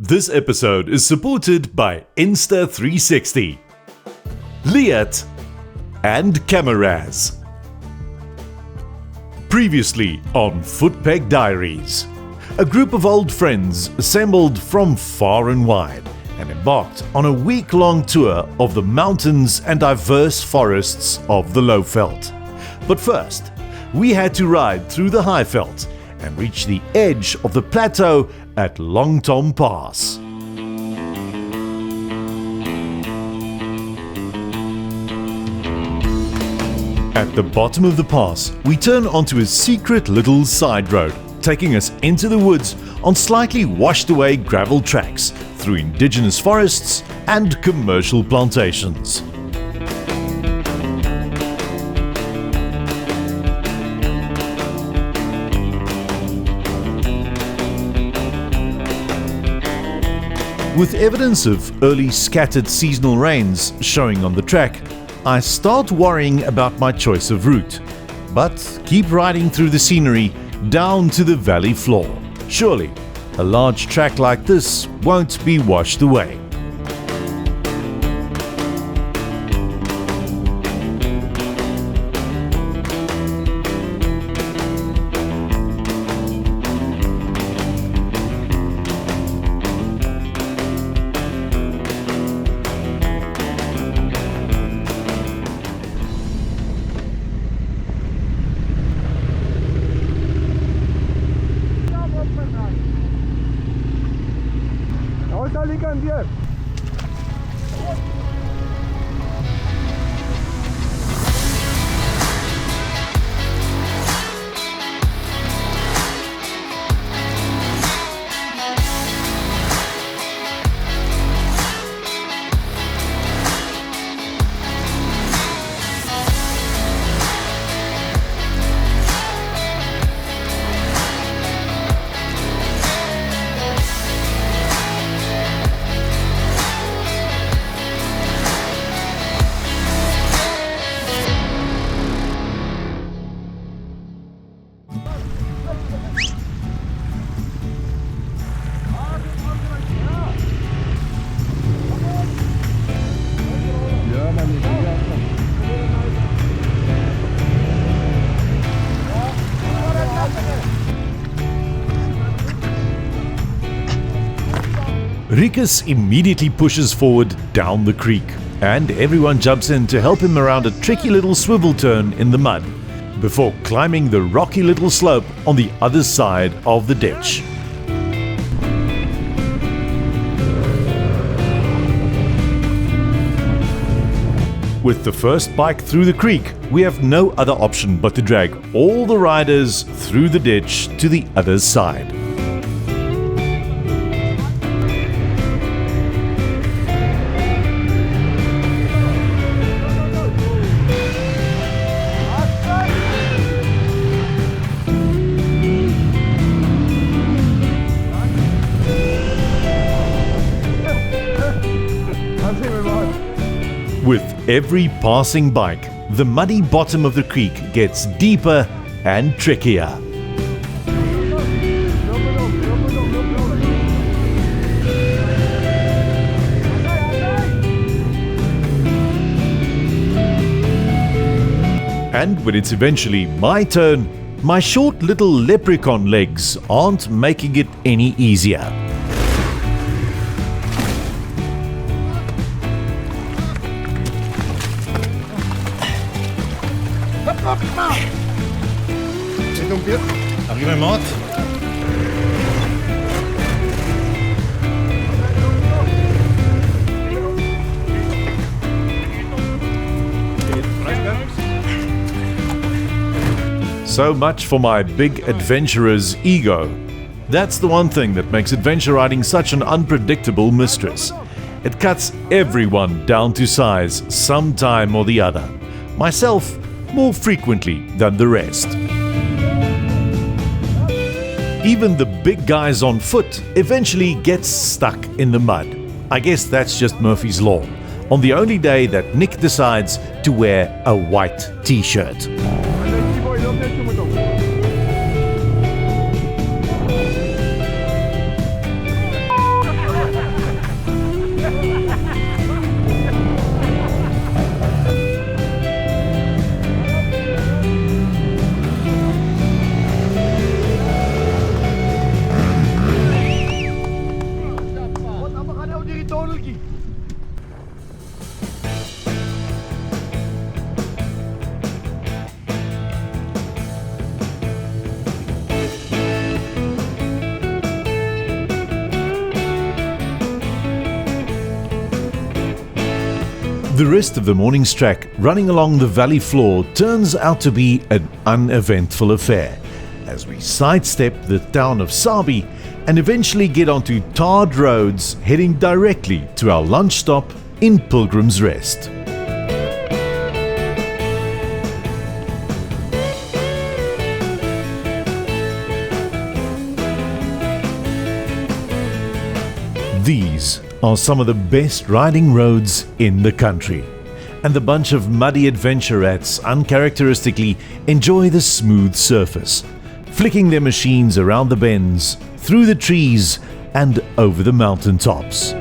This episode is supported by Insta360, Liat, and Cameras. Previously on Footpeg Diaries, a group of old friends assembled from far and wide and embarked on a week-long tour of the mountains and diverse forests of the Lowveld. But first, we had to ride through the Highveld and reach the edge of the plateau at Long Tom Pass. At the bottom of the pass, we turn onto a secret little side road, taking us into the woods on slightly washed away gravel tracks through indigenous forests and commercial plantations. With evidence of early scattered seasonal rains showing on the track, I start worrying about my choice of route, but keep riding through the scenery down to the valley floor. Surely, a large track like this won't be washed away. Rikus immediately pushes forward down the creek, and everyone jumps in to help him around a tricky little swivel turn in the mud, before climbing the rocky little slope on the other side of the ditch. With the first bike through the creek, we have no other option but to drag all the riders through the ditch to the other side. With every passing bike, the muddy bottom of the creek gets deeper and trickier. And when it's eventually my turn, my short little leprechaun legs aren't making it any easier. Arrive morte. So much for my big adventurer's ego. That's the one thing that makes adventure riding such an unpredictable mistress. It cuts everyone down to size sometime or the other. Myself, more frequently than the rest. Even the big guys on foot eventually get stuck in the mud. I guess that's just Murphy's Law, on the only day that Nick decides to wear a white t-shirt. The rest of the morning's track running along the valley floor turns out to be an uneventful affair as we sidestep the town of Sabi and eventually get onto tarred roads heading directly to our lunch stop in Pilgrim's Rest. These are some of the best riding roads in the country, and the bunch of muddy adventure rats uncharacteristically enjoy the smooth surface, flicking their machines around the bends, through the trees and over the mountain tops.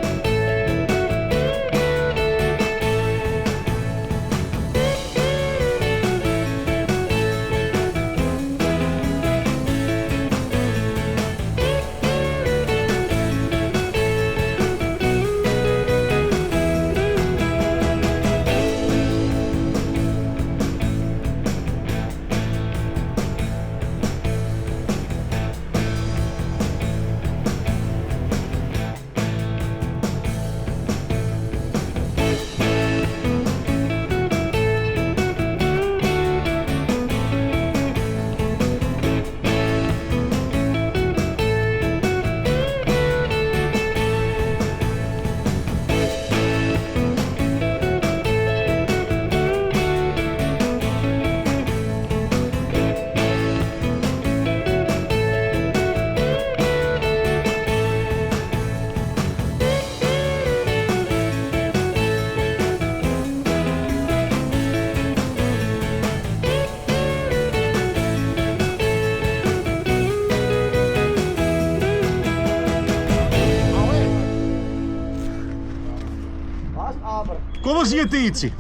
Kom ons eet ietsie.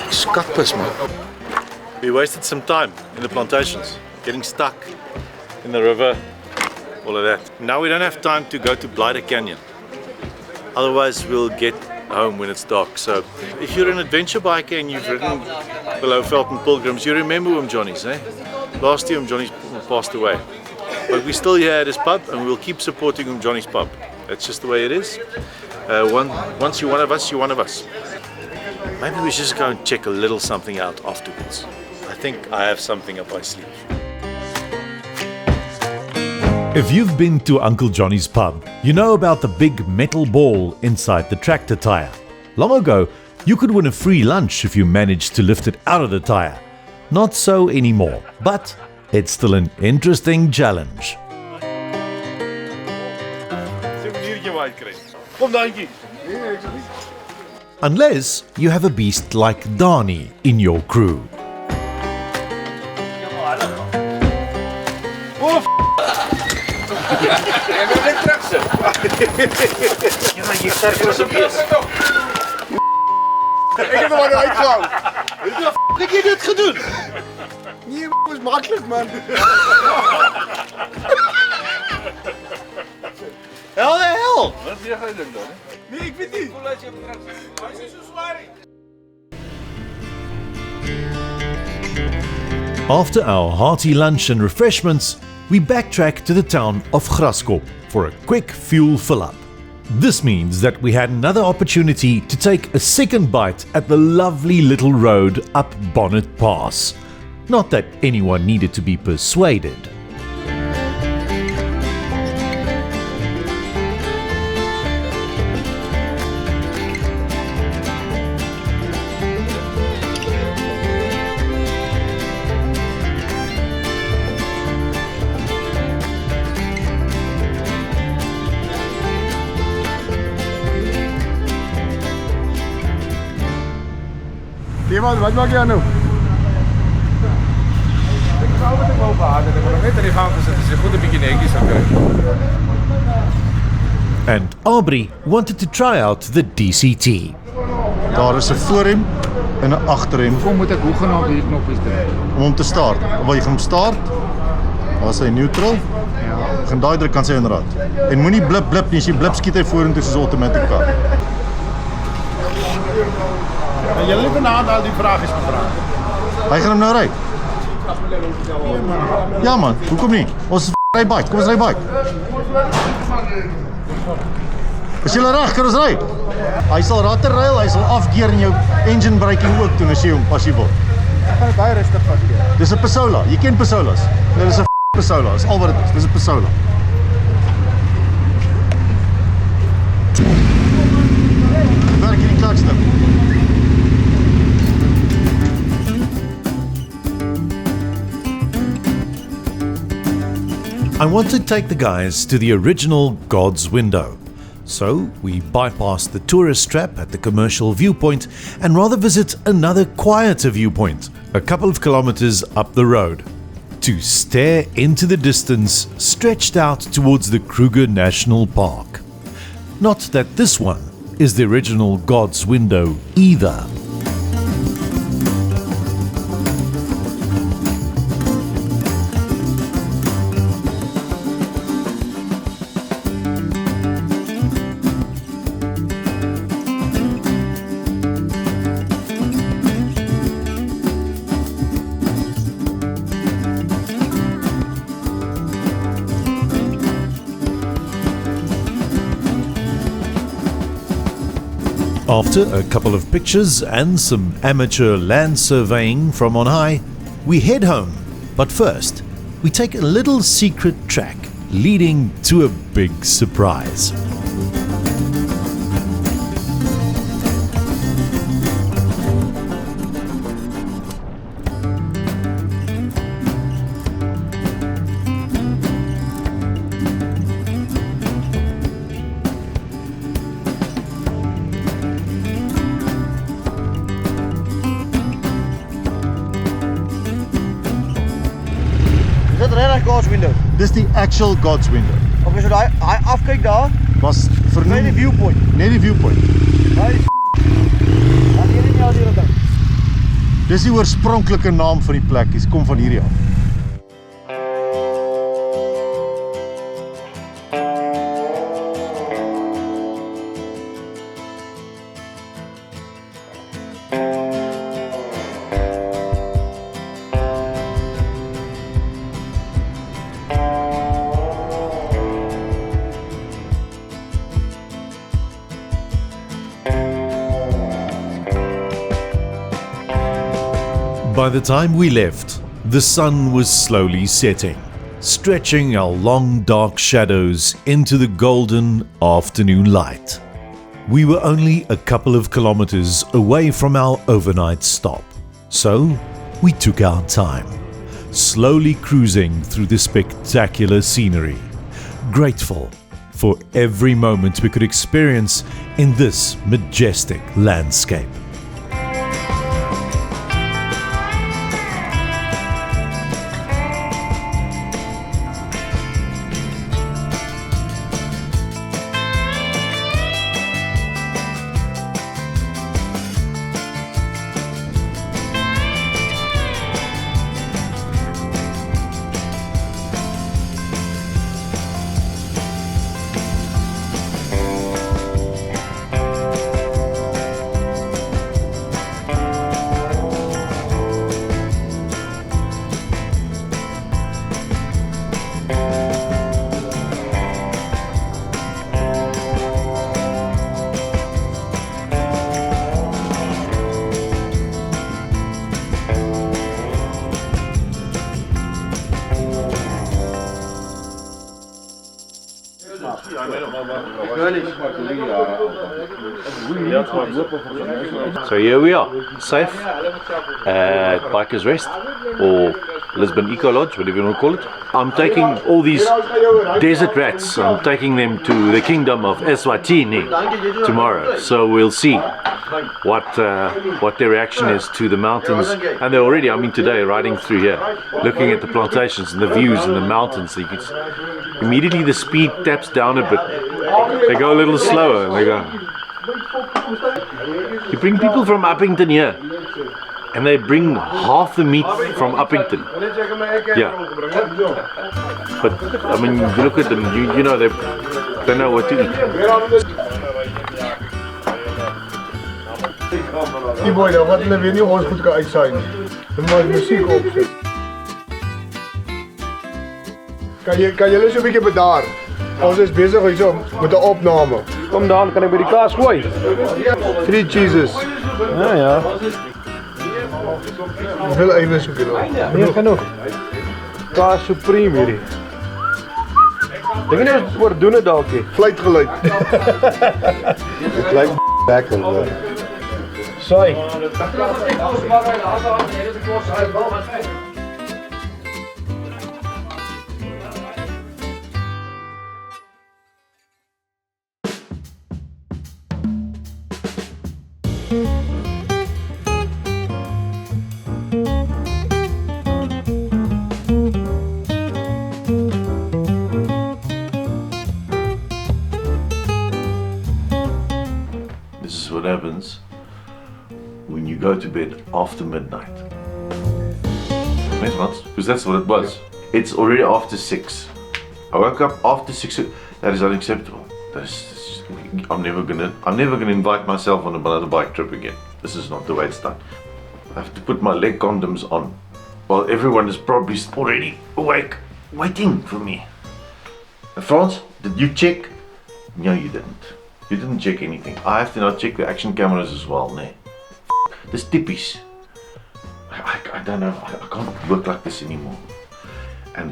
Skatpis man. We wasted some time in the plantations, getting stuck in the river, all of that. Now we don't have time to go to Blighter Canyon. Otherwise we'll get home when it's dark. So if you're an adventure biker and you've ridden the Lowveld and Pilgrims, you remember Johnny's, eh? Last year Johnny passed away. But we're still here at his pub and we'll keep supporting Johnny's pub. That's just the way it is. Once you're one of us, you're one of us. Maybe we should just go and check a little something out afterwards. I think I have something up my sleeve. If you've been to Uncle Johnny's pub, you know about the big metal ball inside the tractor tire. Long ago, you could win a free lunch if you managed to lift it out of the tire. Not so anymore, but it's still an interesting challenge. Unless you have a beast like Johny in your crew. Ik heb er maar nooit uitgehouden. Hoe heb je dit gedaan? Nee, is makkelijk man. Hel de hel! Wat ga je doen dan? Nee, ik weet niet. Hij is zo zwaar. After our hearty lunch and refreshments, we backtrack to the town of Graskop for a quick fuel fill-up. This means that we had another opportunity to take a second bite at the lovely little road up Bonnet Pass. Not that anyone needed to be persuaded. Iemand, wat maak jij nou? Ik zou het ook openhouden, ik wil net erin gaan zetten, ze goed een beetje netjes zou krijgen. And Aubrey wanted to try out the DCT. Daar is 'n voorrem en 'n agterrem. Hoeveel moet ek hoegenaamd hier knoppies druk? Om hom te start. Wil jy hom start? Daar is hy neutral. Ja. Gaan daai druk kan sy inraad. En moenie blip blip nie, as jy blip skiet hy vorentoe soos 'n automatic car. En jy liewe na al die vrae is gevra. Hy gaan hom nou ry. Ja man, hoekom nie? Ons ry bike, kom ons ry bike. Is jy reg, kan ons ry? Hy sal ratterrail, hy sal afgear in jou engine braking ook doen as jy hom as jy wil. Ek gaan baie rustig vat hier. Dis 'n Pasola, jy ken Pasolas. Dit is 'n Pasola, dis al wat dit is, dis 'n Pasola. Werk hierdie klats nou. I want to take the guys to the original God's Window. So we bypass the tourist trap at the commercial viewpoint and rather visit another quieter viewpoint a couple of kilometers up the road to stare into the distance stretched out towards the Kruger National Park. Not that this one is the original God's Window either. After a couple of pictures and some amateur land surveying from on high, we head home. But first, we take a little secret track leading to a big surprise. Is dit regtig God's Window? Dis die actual God's Window. Of is dit hy afkyk daar? Was Net die vernoem viewpoint. net die viewpoint. Hy is dan hier in jou die ding. Dis die oorspronklike naam van die plek. Dit kom van hierdie af. By the time we left, the sun was slowly setting, stretching our long dark shadows into the golden afternoon light. We were only a couple of kilometers away from our overnight stop, so we took our time, slowly cruising through the spectacular scenery, grateful for every moment we could experience in this majestic landscape. So here we are, safe at Bikers Rest or Lisbon Eco Lodge, whatever you want to call it. I'm taking all these desert rats, I'm taking them to the Kindom of Eswatini tomorrow. So we'll see what their reaction is to the mountains. And they're already, I mean today, riding through here, looking at the plantations and the views and the mountains. So you can immediately the speed taps down a bit. They go a little slower and they go. You bring people from Uppington here and they bring half the meat from Uppington. Yeah. But I mean, you look at them, you know they know what to eat. Die boy, dan wat hulle weer nie ons goed kan uitsaai nie. Hulle maak musiek op. Kan julle so 'n bietjie bedaar? Ons is besig hier so met 'n opname. Kom dan, kan ek by die kaas gooi? 3 cheeses. Ja. Hoeveel eiwits moet jy nou? Nee, genoeg. Kaas supreme hierdie. Dink jy nie ons oordoen dit dalk nie? Fluitgeluid. Dit lyk lekker. Sorry. This is what happens when you go to bed after midnight. Because that's what it was. It's already after 6. I woke up after 6. That is unacceptable. I'm never gonna invite myself on another bike trip again. This is not the way it's done. I have to put my leg condoms on while everyone is probably already awake, waiting for me. Frans, did you check? No, you didn't. You didn't check anything. I have to now check the action cameras as well, ne? This tippies. I don't know. I can't work like this anymore. And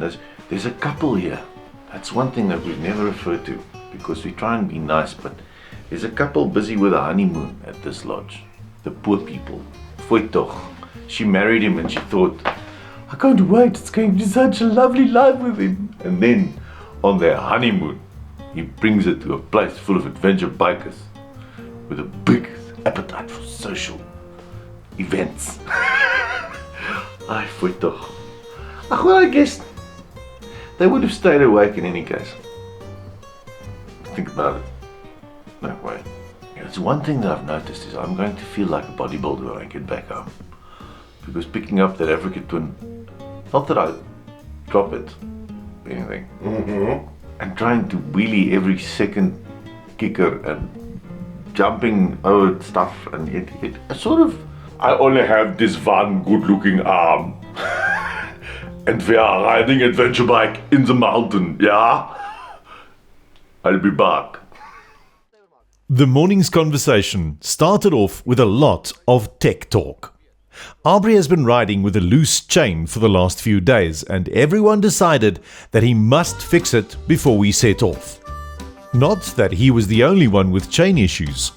there's a couple here. That's one thing that we've never referred to because we try and be nice, but there's a couple busy with a honeymoon at this lodge. The poor people. Foi toch. She married him and she thought, I can't wait, it's going to be such a lovely life with him. And then on their honeymoon, he brings her to a place full of adventure bikers with a big appetite for social events. Ai, foi toch. Ach, well, I guess they would have stayed awake in any case. Think about it. No way. It's one thing that I've noticed is I'm going to feel like a bodybuilder when I get back home. Because picking up that Africa twin, not that I drop it, anything, and trying to wheelie every second kicker and jumping over stuff, and it sort of, I only have this one good looking arm and we are riding adventure bike in the mountain, yeah? I'll be back. The morning's conversation started off with a lot of tech talk. Aubrey has been riding with a loose chain for the last few days, and everyone decided that he must fix it before we set off. Not that he was the only one with chain issues.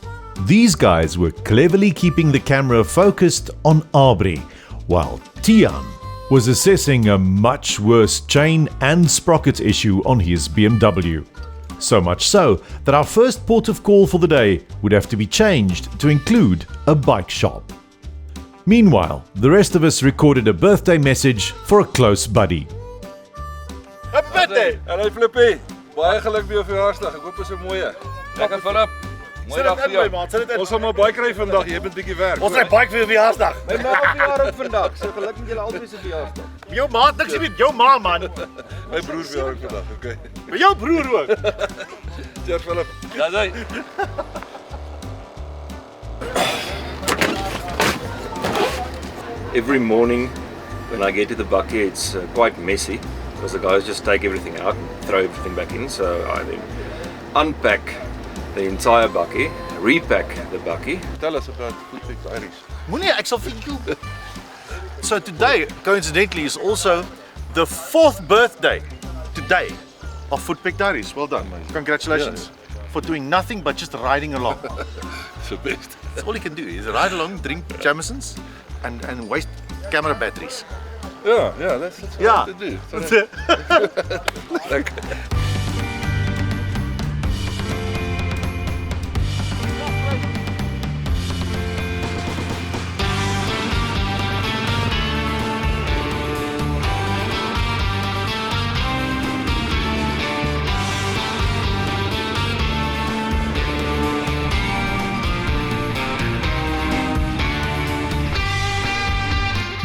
These guys were cleverly keeping the camera focused on Aubrey, while Tian was assessing a much worse chain and sprocket issue on his BMW. So much so that our first port of call for the day would have to be changed to include a bike shop. Meanwhile, the rest of us recorded a birthday message for a close buddy. Happy birthday! Hallo Flippie, baie geluk by jou verjaarsdag. Ek hoop dit is 'n mooie. Lekker Philip. Mooi dag vir jou. Ons gaan maar bike ry vandag. Jy moet 'n bietjie werk. Ons ry bike vir jou verjaarsdag. My ma op verjaar ook vandag. So geluk met julle albei se verjaarsdag. Jou ma het niks met jou ma man. My broer verjaar ook vandag, okay. Met jou broer ook. Cheers Philip. Ja, sê. Every morning when I get to the bucket, it's quite messy because the guys just take everything out and throw everything back in. So I then unpack the entire bucket, repack the bucket. Tell us about Footpeg Diaries. Moenie, ek sal vir jou. So today, coincidentally, is also the 4th birthday today of Footpeg Diaries. Well done, mate. Congratulations for doing nothing but just riding along. It's the best. That's all you can do is ride along, drink Jamesons, and waste camera batteries. Yeah, that's what you have to do. Like,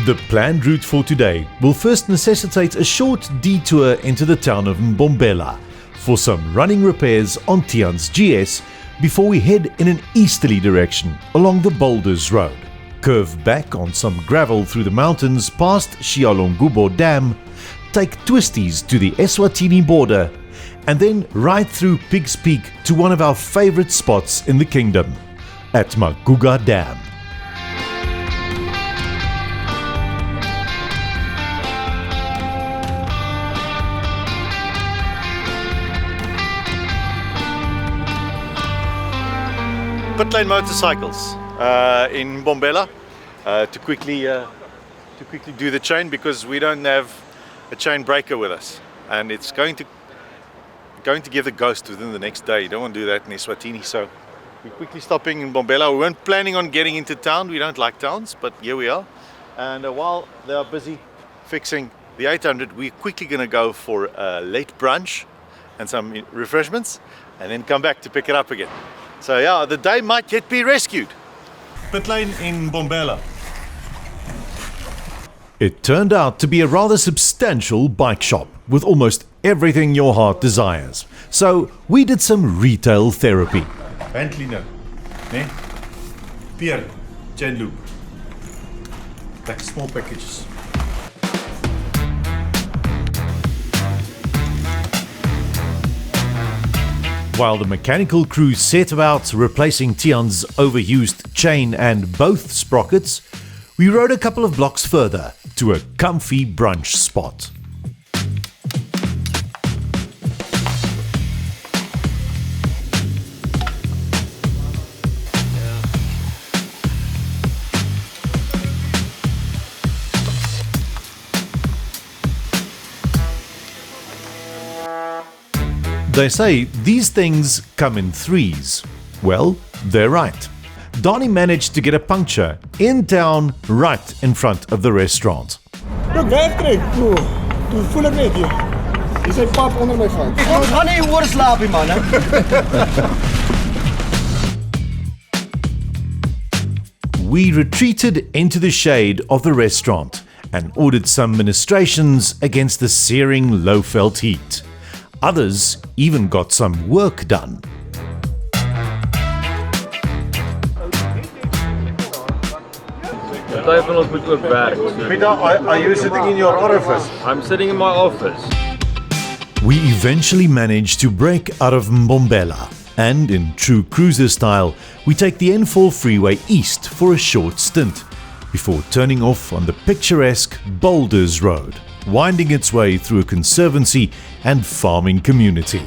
The planned route for today will first necessitate a short detour into the town of Mbombela for some running repairs on Tian's GS before we head in an easterly direction along the Boulders road, curve back on some gravel through the mountains past Shiyalongubo Dam, take twisties to the Eswatini border, and then right through Pig's Peak to one of our favorite spots in the kingdom, at Maguga Dam. Pit lane motorcycles in Mbombela to quickly do the chain, because we don't have a chain breaker with us, and it's going to give the ghost within the next day. You don't want to do that in Eswatini, so we're quickly stopping in Mbombela. We weren't planning on getting into town. We don't like towns, but here we are. And while they are busy fixing the 800, we're quickly going to go for a late brunch and some refreshments, and then come back to pick it up again. So yeah, the day might yet be rescued. Pit lane in Mbombela. It turned out to be a rather substantial bike shop with almost everything your heart desires. So we did some retail therapy. Hand cleaner, ne? Peer, chain loop. Like small packages. While the mechanical crew set about replacing Tian's overused chain and both sprockets, we rode a couple of blocks further to a comfy brunch spot. They say these things come in threes. Well, they're right. Johny managed to get a puncture in town right in front of the restaurant. Look, wegtrek. Toe voel ek net hier. Hier sy pap onder my gat. Ons gaan nie hoor slaapie man, hè. We retreated into the shade of the restaurant and ordered some ministrations against the searing Lowveld heat. Others even got some work done. Party van ons moet ook werk. Peter, are you sitting in your orifice? I'm sitting in my office. We eventually managed to break out of Mbombela, and in true cruiser style, we take the N4 freeway east for a short stint, before turning off on the picturesque Boulders road, winding its way through a conservancy and farming community.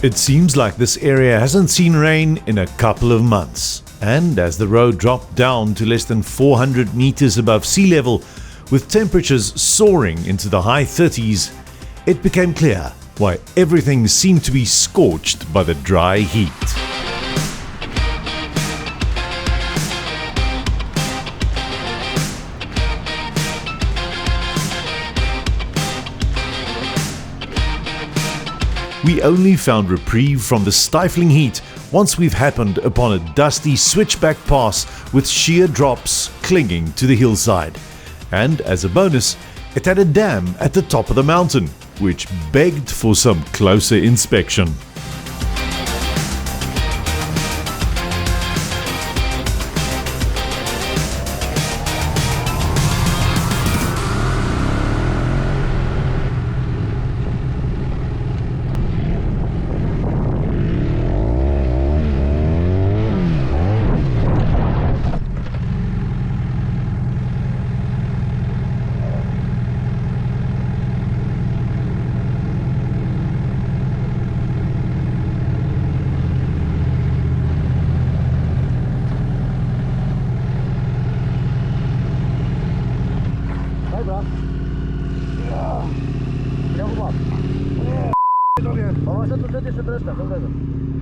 It seems like this area hasn't seen rain in a couple of months, and as the road dropped down to less than 400 meters above sea level, with temperatures soaring into the high 30s, it became clear why everything seemed to be scorched by the dry heat. We only found reprieve from the stifling heat once we've happened upon a dusty switchback pass with sheer drops clinging to the hillside. And as a bonus, it had a dam at the top of the mountain, which begged for some closer inspection.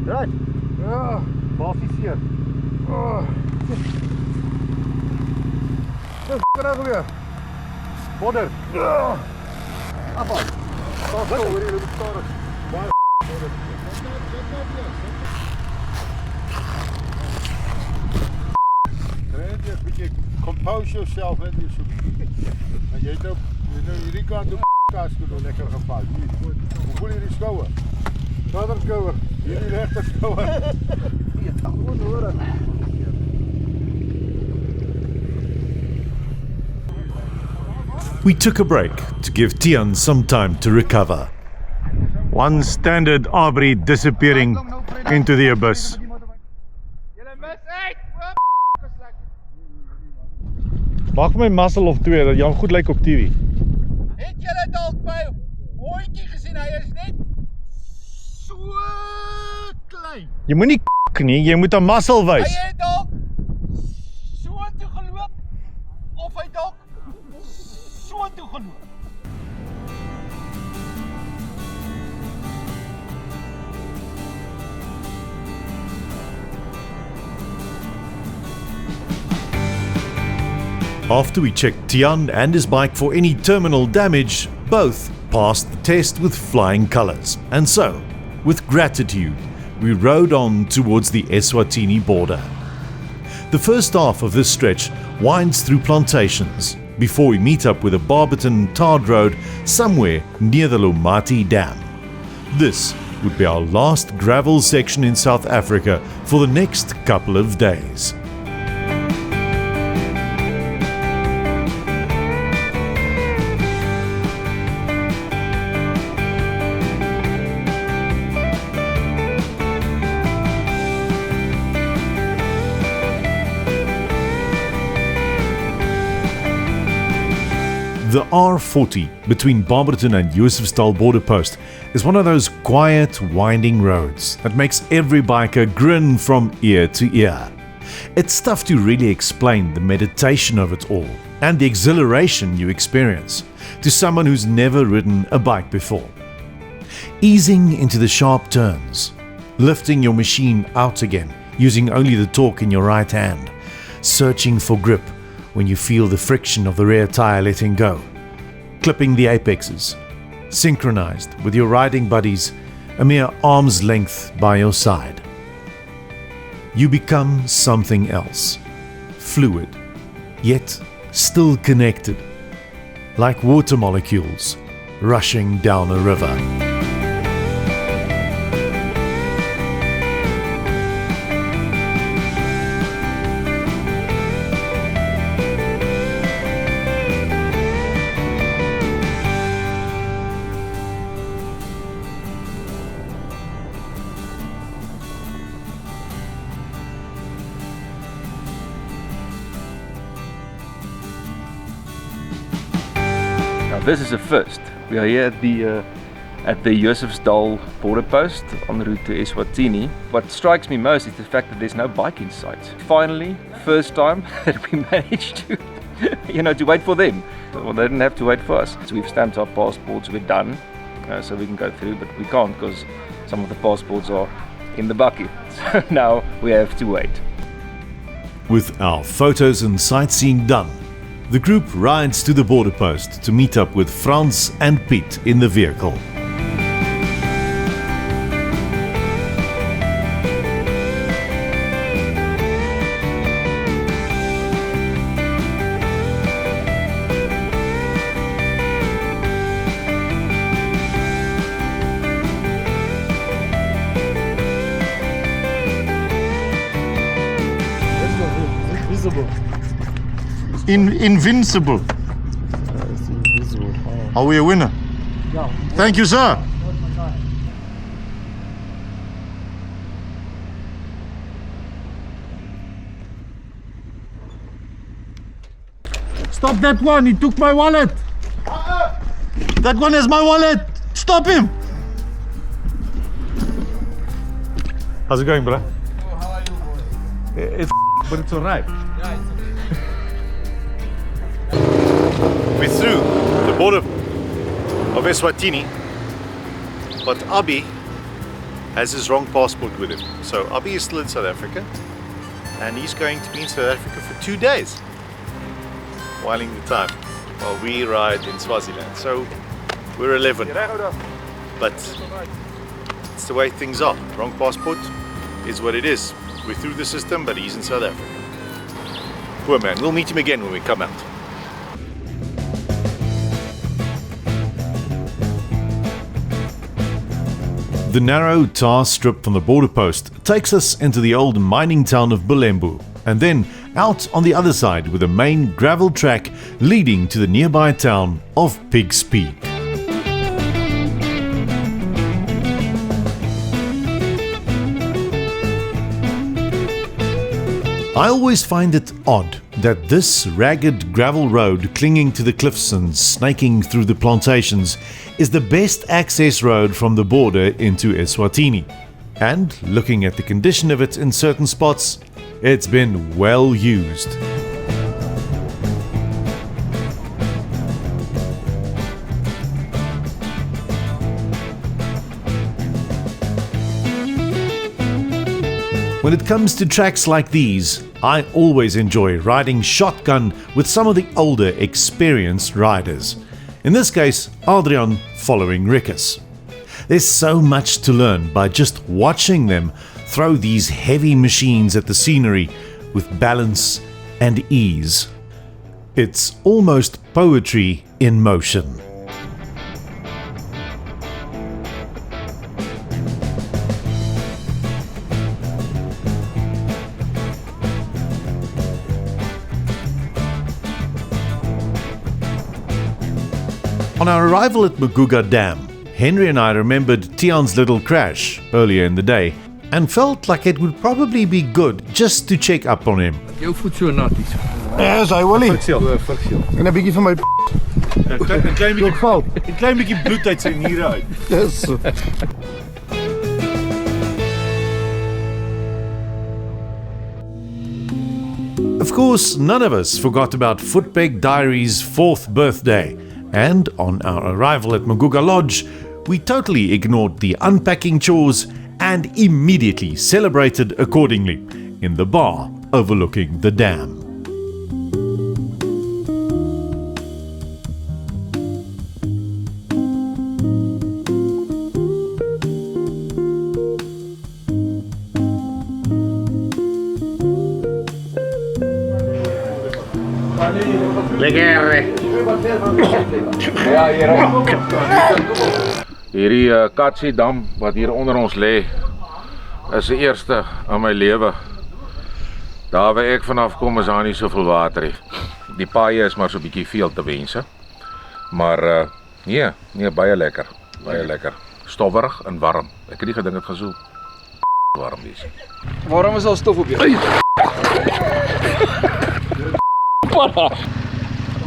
Right. Ja, basis seer. Wat nou gebeur? Bodder. Afval. Stop stil, hoor jy, loop stadig. Baie bodder. Trend jy 'n bietjie compose yourself net hier so. En jy het nou hierdie kant op kas doen lekker geval. Hoe voel jy die skouer? Vader skouer. Hierdie regter skouer. Goed hoor. We took a break to give Tian some time to recover. One standard Aubrey disappearing into the abyss. Maak my muscle of 2 dat Jan goed lyk op TV. Het julle dalk my hondjie gesien? Hy is net so klein. Jy moenie nie, jy moet 'n muscle wys. Hy het dalk so toe geloop of hy dalk so toe geloop. After we checked Tian and his bike for any terminal damage, both passed the test with flying colours. And so, with gratitude, we rode on towards the Eswatini border. The first half of this stretch winds through plantations before we meet up with a Barberton tarred road somewhere near the Lomati Dam. This would be our last gravel section in South Africa for the next couple of days. The R40 between Barberton and Josefsdal border post is one of those quiet, winding roads that makes every biker grin from ear to ear. It's tough to really explain the meditation of it all and the exhilaration you experience to someone who's never ridden a bike before. Easing into the sharp turns, lifting your machine out again using only the torque in your right hand, searching for grip when you feel the friction of the rear tire letting go, clipping the apexes, synchronized with your riding buddies a mere arm's length by your side. You become something else, fluid, yet still connected, like water molecules rushing down a river. This is a first. We are here at the Josefsdal border post en route to Eswatini. What strikes me most is the fact that there's no bike in sight. Finally, first time that we managed to, to wait for them. Well, they didn't have to wait for us. So we've stamped our passports, we're done, so we can go through, but we can't because some of the passports are in the bucket. So now we have to wait. With our photos and sightseeing done, the group rides to the border post to meet up with Frans and Piet in the vehicle. Invincible. Are we a winner? Ja. Thank you, sir. Stop that one, he took my wallet. That one is my wallet. Stop him. How's it going, bro? Oh, how are you, boy? It's but it's alright. Yeah, it's We're through the border of Eswatini, but Abi has his wrong passport with him. So Abby is still in South Africa, and he's going to be in South Africa for 2 days, whiling the time while we ride in Swaziland. So we're 11, but it's the way things are. Wrong passport is what it is. We're through the system, but he's in South Africa. Poor man. We'll meet him again when we come out. The narrow tar strip from the border post takes us into the old mining town of Bulembu, and then out on the other side with a main gravel track leading to the nearby town of Pigs Peak. I always find it odd that this ragged gravel road clinging to the cliffs and snaking through the plantations is the best access road from the border into Eswatini. And looking at the condition of it in certain spots, it's been well used. When it comes to tracks like these, I always enjoy riding shotgun with some of the older, experienced riders. In this case, Adrian following Rikus. There's so much to learn by just watching them throw these heavy machines at the scenery with balance and ease. It's almost poetry in motion. On our arrival at Maguga Dam, Henry and I remembered Tian's little crash earlier in the day and felt like it would probably be good just to check up on him. Jou voet so nat is. Ja, hy wil nie. En 'n bietjie van my 'n klein bietjie bloed uit sy niere uit. Yes. Of course, none of us forgot about Footpeg Diaries' 4th birthday, and on our arrival at Maguga Lodge, we totally ignored the unpacking chores and immediately celebrated accordingly in the bar overlooking the dam. Hierdie Katsi dam wat hier onder ons lê, is die eerste in my lewe. Daar waar ek vanaf kom is daar nie soveel water nie. Die paaie is maar so 'n bietjie veel te wense. Maar nee, baie lekker. Baie lekker. Stowwerig en warm. Ek het nie gedink dit gaan so warm wees. Waarom is al stof op jou?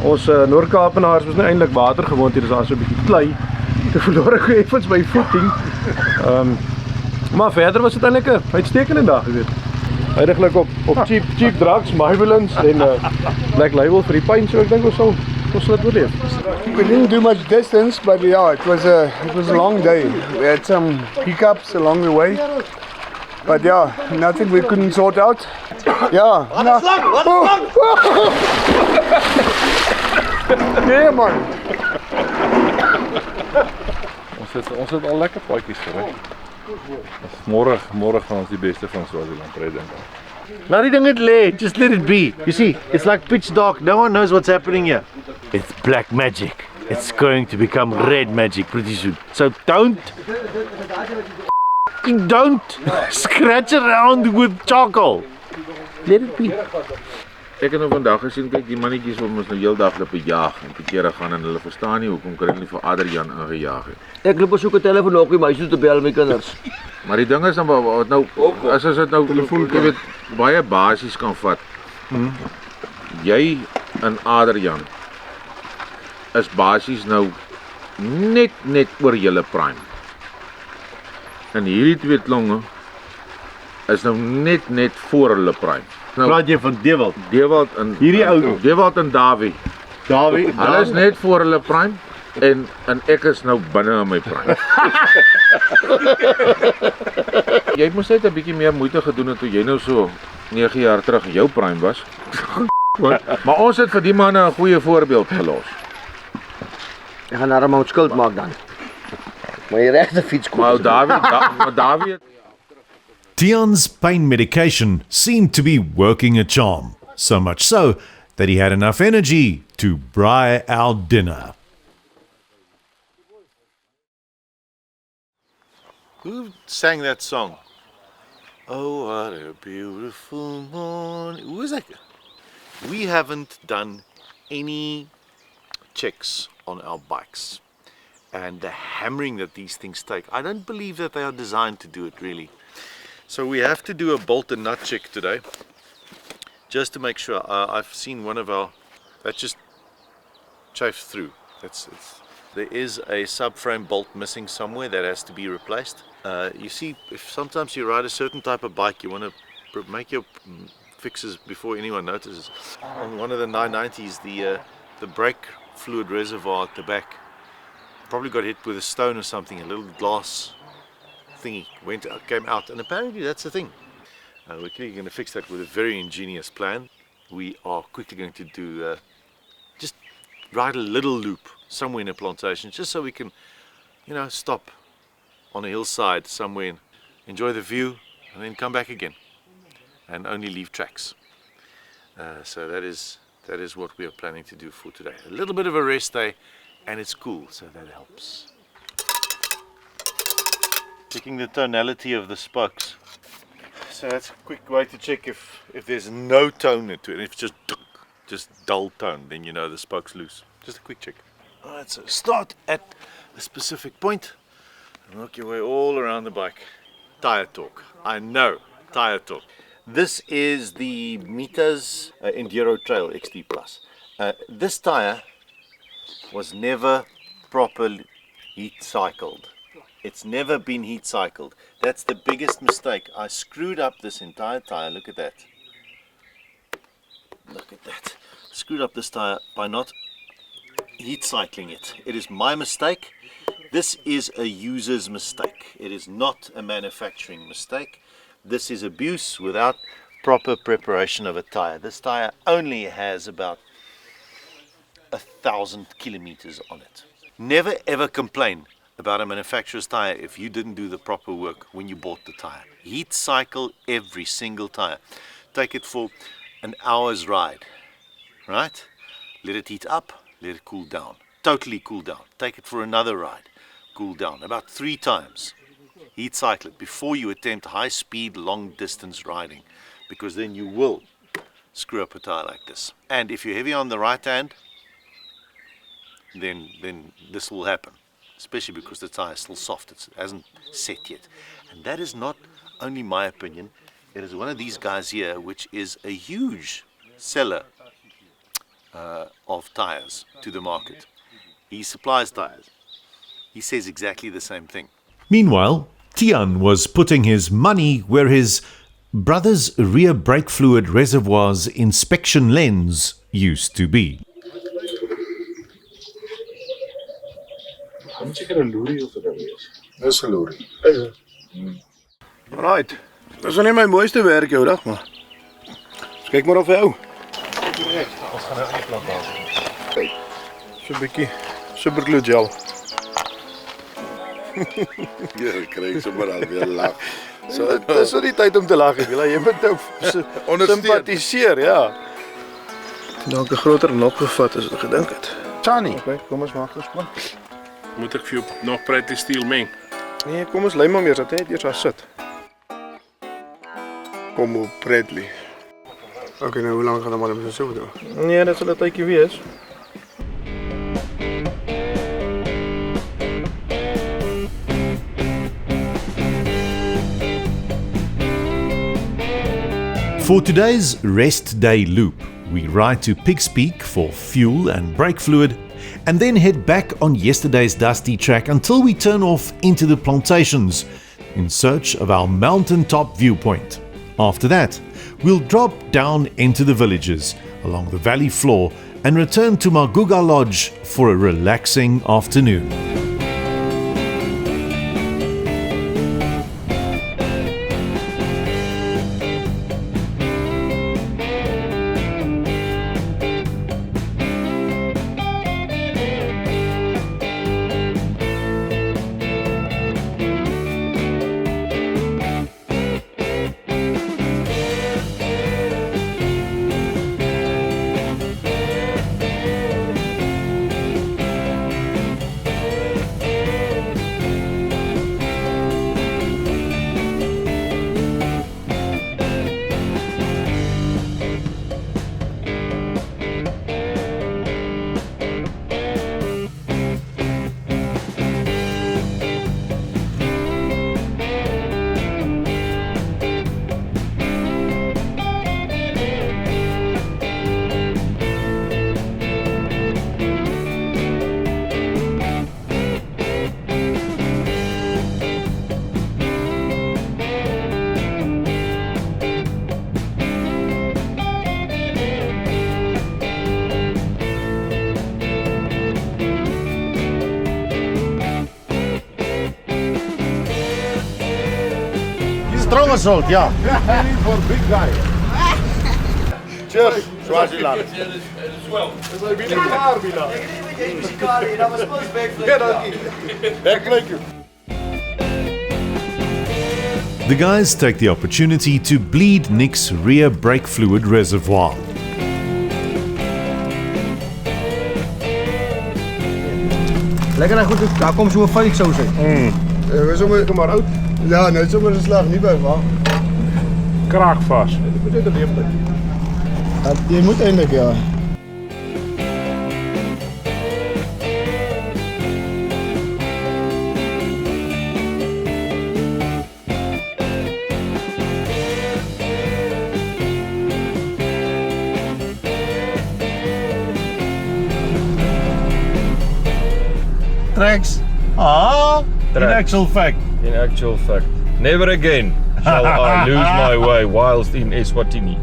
Ons Noord-Kaapenaars was nou eintlik water gewoond hier, is daar so 'n bietjie klei. Te verloor ek effens my voeting. Maar verder was dit eintlik 'n uitstekende dag geweest. Eindiglik op cheap drugs, Mbombela en Black Label vir die pyn, so ek dink ons sal dit oorleef. We didn't do much distance, but yeah, it was a long day. We had some hiccups along the way, but yeah, nothing we couldn't sort out. Yeah. Nee man. Ons het al lekker paadjies gery. Môre gaan ons die beste van Swaziland ry dink ek. Laat die ding het lê, just let it be. You see, it's like pitch dark, no one knows what's happening here. It's black magic. It's going to become red magic pretty soon. So don't scratch around with charcoal. Let it be. Ek het nou vandag gesien, kyk die mannetjies wat ons nou heeldag loop jaag en te kere gaan en hulle verstaan nie hoekom kan hulle nie vir Adrian ingejaag het. Ek loop soek 'n telefoon ook nie, my sou te bel my kinders. Maar die ding is dan wat nou as dit nou jy weet baie basies kan vat. Jy en Adrian is basies nou net oor julle prime. En hierdie twee klonge is nou net voor hulle prime. Nou, Praat jy van Dewald en hierdie ou Dewald en Davie. Hulle is net voor hulle prime En ek is nou binne in my prime. Jy het mos net 'n bietjie meer moeite gedoen toe jy nou so 9 jaar terug in jou prime was. Maar ons het vir die manne 'n goeie voorbeeld gelos. Ek gaan daarom 'n skuld maak dan. Maar jy regte fiets kom. Maar David Tian's pain medication seemed to be working a charm, so much so that he had enough energy to braai our dinner. Who sang that song? Oh, what a beautiful morning. Who is that? We haven't done any checks on our bikes. And the hammering that these things take, I don't believe that they are designed to do it really. So we have to do a bolt and nut check today, just to make sure. I've seen one of our, that just chafed through. There is a subframe bolt missing somewhere that has to be replaced. You see, if sometimes you ride a certain type of bike, you want to make your fixes before anyone notices. On one of the 990s, the brake fluid reservoir at the back probably got hit with a stone or something. A little glass thingy came out, and apparently that's the thing. We're quickly going to fix that with a very ingenious plan. We are quickly going to do just ride a little loop somewhere in a plantation, just so we can, stop on a hillside somewhere and enjoy the view, and then come back again, and only leave tracks. So that is what we are planning to do for today. A little bit of a rest day, and it's cool, so that helps. Checking the tonality of the spokes. So that's a quick way to check if there's no tone to it. If it's just dull tone, then you know the spoke's loose. Just a quick check. Alright, so start at a specific point and work your way all around the bike. Tire torque. I know, tire torque. This is the Mitas Enduro Trail XT Plus. This tire was never properly heat cycled. It's never been heat cycled. That's the biggest mistake. I screwed up this entire tire. Look at that. Look at that. Screwed up this tire by not heat cycling it. It is my mistake. This is a user's mistake. It is not a manufacturing mistake. This is abuse without proper preparation of a tire. This tire only has about 1,000 kilometers on it. Never ever complain about a manufacturer's tire if you didn't do the proper work when you bought the tire. Heat cycle every single tire. Take it for an hour's ride, right? Let it heat up, let it cool down, totally cool down. Take it for another ride, cool down, about 3 times. Heat cycle it before you attempt high speed, long distance riding, because then you will screw up a tire like this. And if you're heavy on the right hand, then this will happen. Especially because the tire is still soft, it hasn't set yet. And that is not only my opinion, it is one of these guys here, which is a huge seller of tires to the market. He supplies tires. He says exactly the same thing. Meanwhile, Tian was putting his money where his brother's rear brake fluid reservoirs inspection lens used to be. Dis 'n loerie. Right. Dis nou nie my mooiste werk jou dag, maar. Kyk maar of hy hou. Ons gaan nou in die plantasie. Kyk. So 'n bietjie superglue gel. Ja, ek kry sommer al weer lag. So dit is so die tyd om te lag, jy moet nou sympatiseer, ja. Dalk 'n groter nok gevat as ek gedink het. Johny, Okay, kom ons maak ons plan. Moet ek vir jou nog pretty steel meng? Nee, kom ons lei maar meer, dat net eers daar sit. kom op Bradley. Okay, nou hoe lank gaan dan maar so doen? Nee, dit sal 'n tydjie wees. For today's rest day loop, we ride to Pigs Peak for fuel and brake fluid, and then head back on yesterday's dusty track until we turn off into the plantations in search of our mountaintop viewpoint. After that, we'll drop down into the villages along the valley floor and returned to Maguga Lodge for a relaxing afternoon. Strong assault, yeah. Aiming for big guy. Cheers, Swaziland. The guys take the opportunity to bleed Nick's rear brake fluid reservoir. Lekker goed, daar komt zo'n fake saus uit. We sommer kom maar uit. Ja, nou sommer 'n slag nie by waar. Kraak vas. Jy moet eintlik ja. Tracks. Ah, in actual fact. In actual fact, never again shall I lose my way whilst in Eswatini.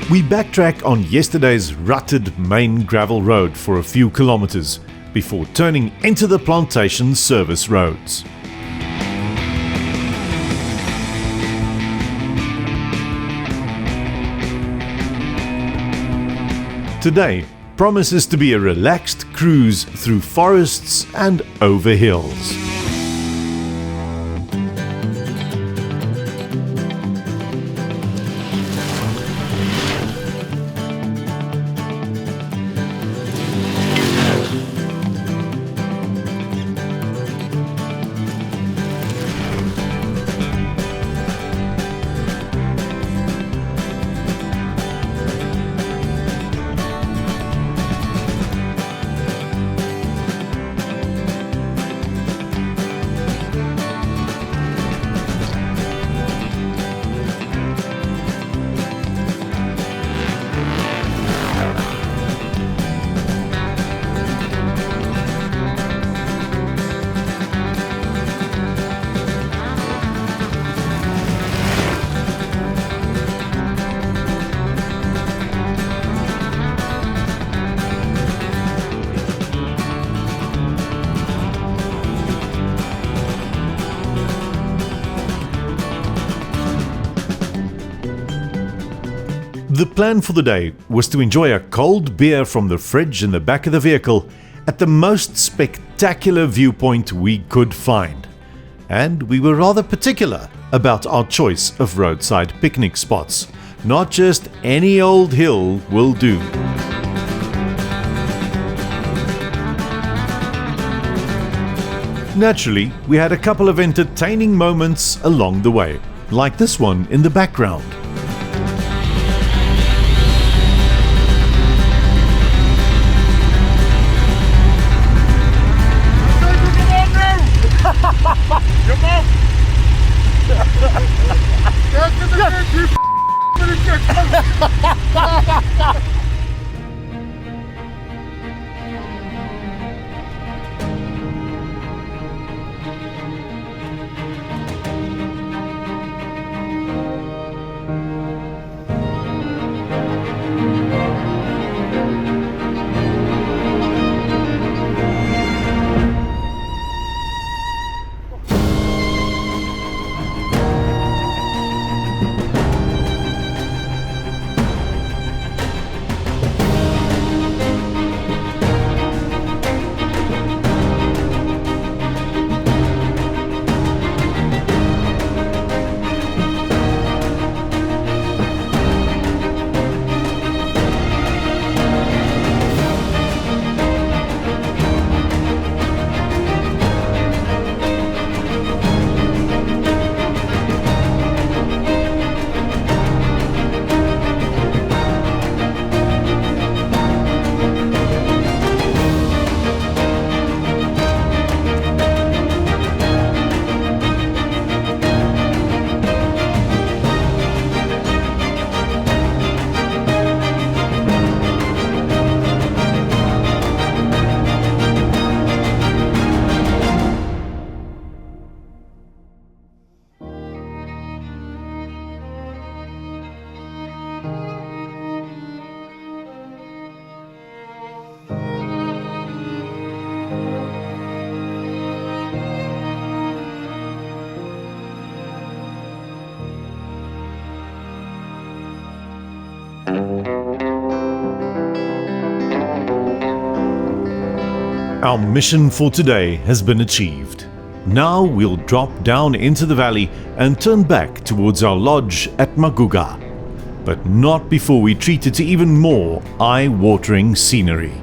We backtrack on yesterday's rutted main gravel road for a few kilometers before turning into the plantation service roads. Today promises to be a relaxed cruise through forests and over hills. The plan for the day was to enjoy a cold beer from the fridge in the back of the vehicle at the most spectacular viewpoint we could find. And we were rather particular about our choice of roadside picnic spots. Not just any old hill will do. Naturally, we had a couple of entertaining moments along the way, like this one in the background. Our mission for today has been achieved. Now we'll drop down into the valley and turn back towards our lodge at Maguga. But not before we treat it to even more eye-watering scenery.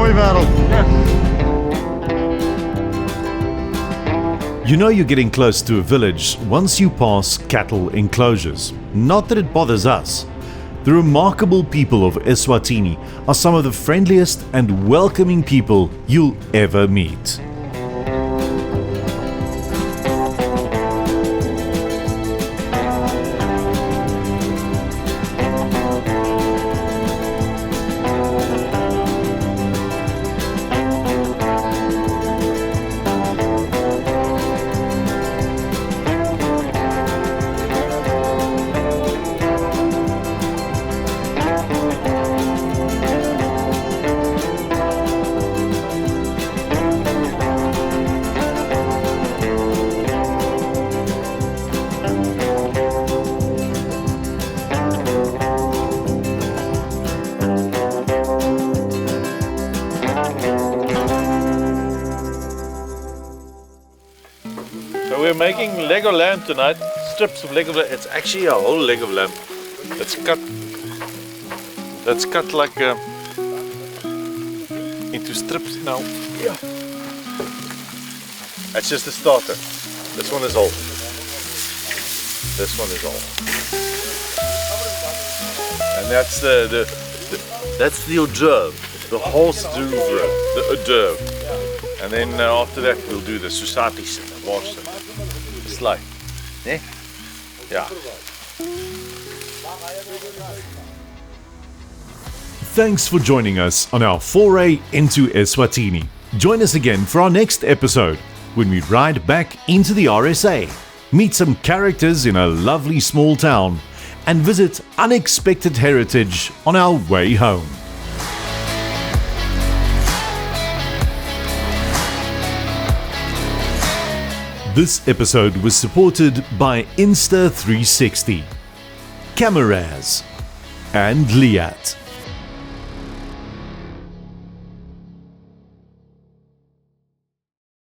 Mooi wêreld. You know you're getting close to a village once you pass cattle enclosures. Not that it bothers us. The remarkable people of Eswatini are some of the friendliest and welcoming people you'll ever meet. We're making leg of lamb tonight, strips of leg of lamb. It's actually a whole leg of lamb. It's cut like into strips now. Yeah. That's just the starter. This one is whole. This one is whole. And that's that's the hors d'oeuvre, the horse d'oeuvre, the hors d'oeuvre. And then after that we'll do the susatis and the wors and the slide. Eh? Yeah. Thanks for joining us on our foray into Eswatini. Join us again for our next episode when we ride back into the RSA, meet some characters in a lovely small town, and visit unexpected heritage on our way home. This episode was supported by Insta360, Cameras, and Liat.